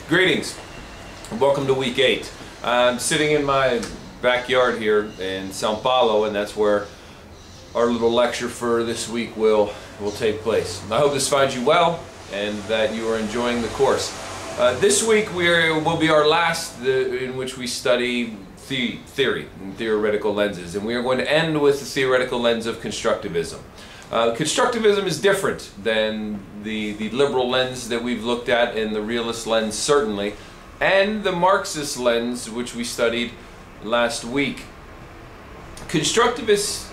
Greetings, and welcome to week 8. I'm sitting in my backyard here in Sao Paulo, and that's where our little lecture for this week will take place. I hope this finds you well and that you are enjoying the course. This week will be our last in which we study theory and theoretical lenses, and we are going to end with the theoretical lens of constructivism. Constructivism is different than the liberal lens that we've looked at, and the realist lens certainly, and the Marxist lens which we studied last week. Constructivists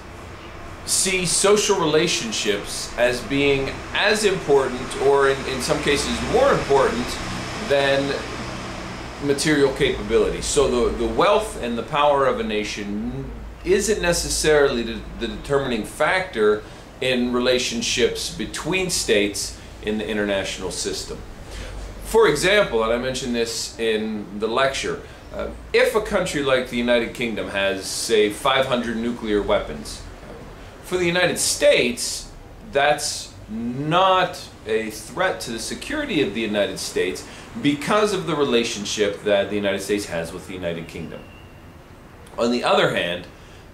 see social relationships as being as important, or in some cases more important, than material capability. So the wealth and the power of a nation isn't necessarily the determining factor in relationships between states in the international system. For example, and I mentioned this in the lecture, if a country like the United Kingdom has, say, 500 nuclear weapons, for the United States, that's not a threat to the security of the United States because of the relationship that the United States has with the United Kingdom. On the other hand,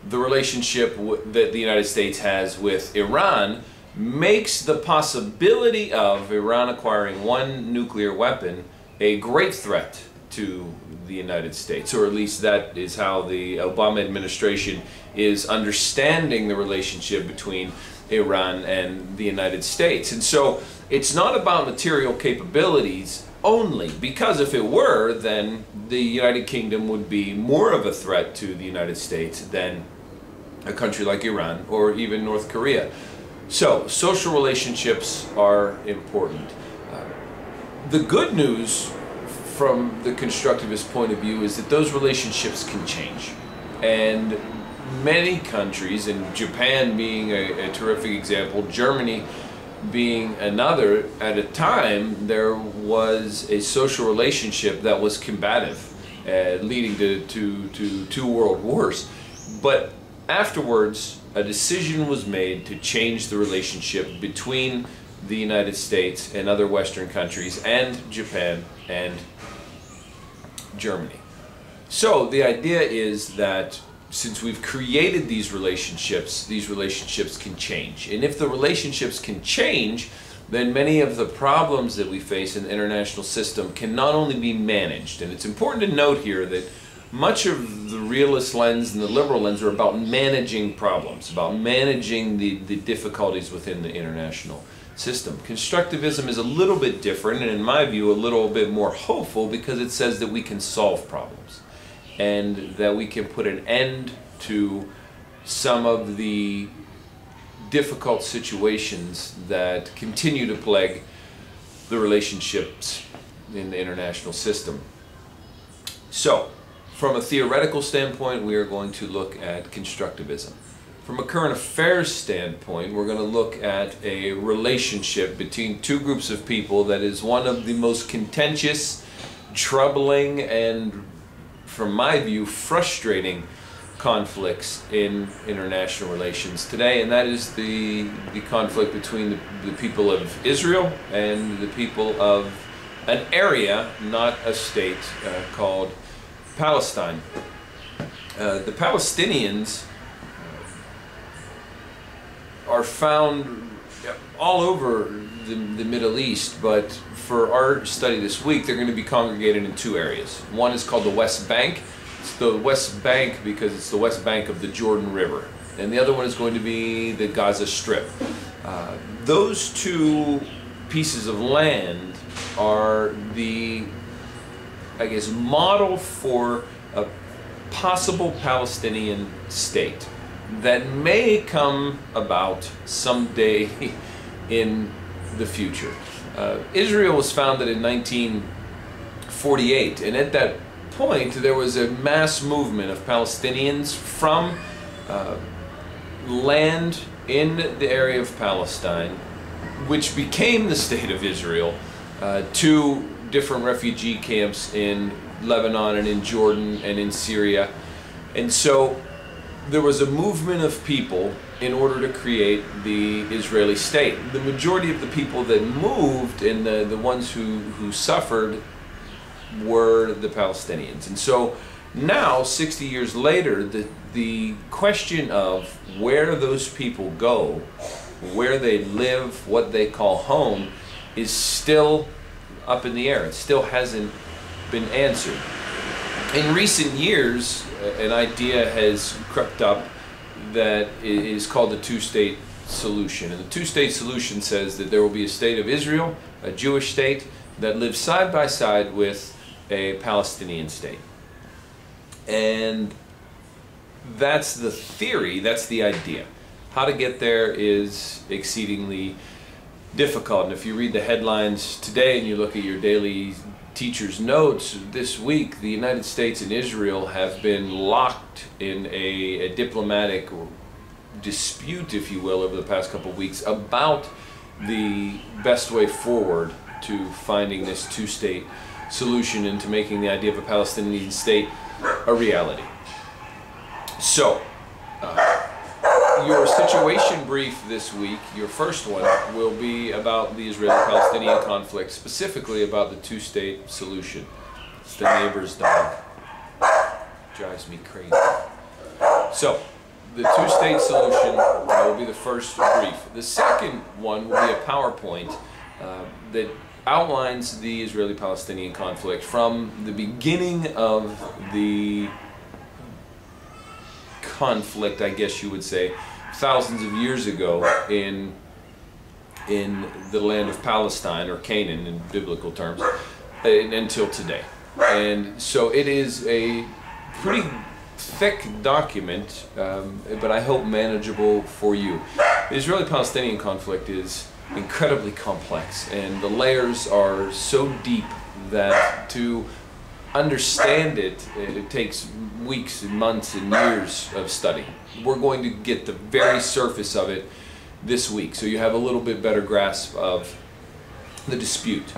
the relationship that the United States has with Iran makes the possibility of Iran acquiring one nuclear weapon a great threat to the United States, or at least that is how the Obama administration is understanding the relationship between Iran and the United States. And so it's not about material capabilities only, because if it were, then the United Kingdom would be more of a threat to the United States than a country like Iran or even North Korea. So social relationships are important. The good news from the constructivist point of view is that those relationships can change, and many countries, and Japan being a terrific example, Germany being another, at a time there was a social relationship that was combative, leading to two world wars. But afterwards, a decision was made to change the relationship between the United States and other Western countries, and Japan and Germany. So the idea is that since we've created these relationships can change. And if the relationships can change, then many of the problems that we face in the international system can not only be managed. And it's important to note here that much of the realist lens and the liberal lens are about managing problems, about managing the difficulties within the international system. Constructivism is a little bit different, and in my view a little bit more hopeful, because it says that we can solve problems and that we can put an end to some of the difficult situations that continue to plague the relationships in the international system. So, from a theoretical standpoint, we are going to look at constructivism. From a current affairs standpoint, we're going to look at a relationship between two groups of people that is one of the most contentious, troubling, and, from my view, frustrating conflicts in international relations today, and that is the conflict between the people of Israel and the people of an area, not a state, called Palestine. The Palestinians are found all over the Middle East, but for our study this week, they're going to be congregated in two areas. One is called the West Bank. It's the West Bank because it's the West Bank of the Jordan River. And the other one is going to be the Gaza Strip. Those two pieces of land are the, I guess, model for a possible Palestinian state that may come about someday in the future. Israel was founded in 1948, and at that point there was a mass movement of Palestinians from land in the area of Palestine, which became the state of Israel, to different refugee camps in Lebanon and in Jordan and in Syria. And so there was a movement of people in order to create the Israeli state. The majority of the people that moved, and the ones who suffered were the Palestinians. And so now, 60 years later, the question of where those people go, where they live, what they call home, is still up in the air. It still hasn't been answered. In recent years, an idea has crept up that is called the two-state solution. And the two-state solution says that there will be a state of Israel, a Jewish state, that lives side by side with a Palestinian state. And that's the theory, that's the idea. How to get there is exceedingly difficult. And if you read the headlines today and you look at your daily teacher's notes, this week the United States and Israel have been locked in a diplomatic dispute, if you will, over the past couple of weeks about the best way forward to finding this two-state solution and to making the idea of a Palestinian state a reality. So, your situation brief this week, your first one, will be about the Israeli-Palestinian conflict, specifically about the two-state solution. It's the neighbor's dog. Drives me crazy. So, the two-state solution will be the first brief. The second one will be a PowerPoint that outlines the Israeli-Palestinian conflict from the beginning of the conflict, I guess you would say, thousands of years ago in the land of Palestine, or Canaan in biblical terms, until today. And so it is a pretty thick document, but I hope manageable for you. The Israeli-Palestinian conflict is incredibly complex, and the layers are so deep that to understand it, it takes weeks and months and years of study. We're going to get the very surface of it this week, so you have a little bit better grasp of the dispute.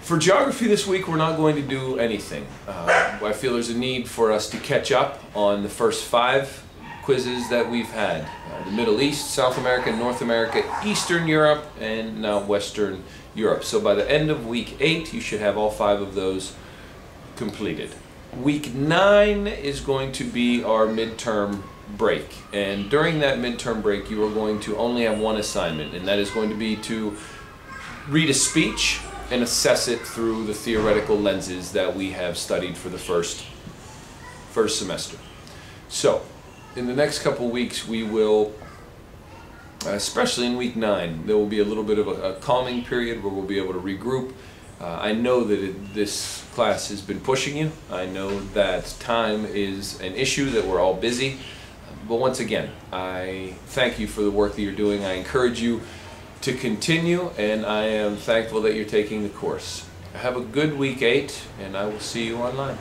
For geography this week, we're not going to do anything. I feel there's a need for us to catch up on the first 5 quizzes that we've had. The Middle East, South America, North America, Eastern Europe, and now Western Europe. So by the end of week 8, you should have all 5 of those completed. Week 9 is going to be our midterm break. And during that midterm break, you are going to only have one assignment, and that is going to be to read a speech and assess it through the theoretical lenses that we have studied for the first semester. So, in the next couple weeks, we will, especially in week 9, there will be a little bit of a calming period where we'll be able to regroup. I know that this class has been pushing you. I know that time is an issue, that we're all busy. But once again, I thank you for the work that you're doing. I encourage you to continue, and I am thankful that you're taking the course. Have a good week 8, and I will see you online.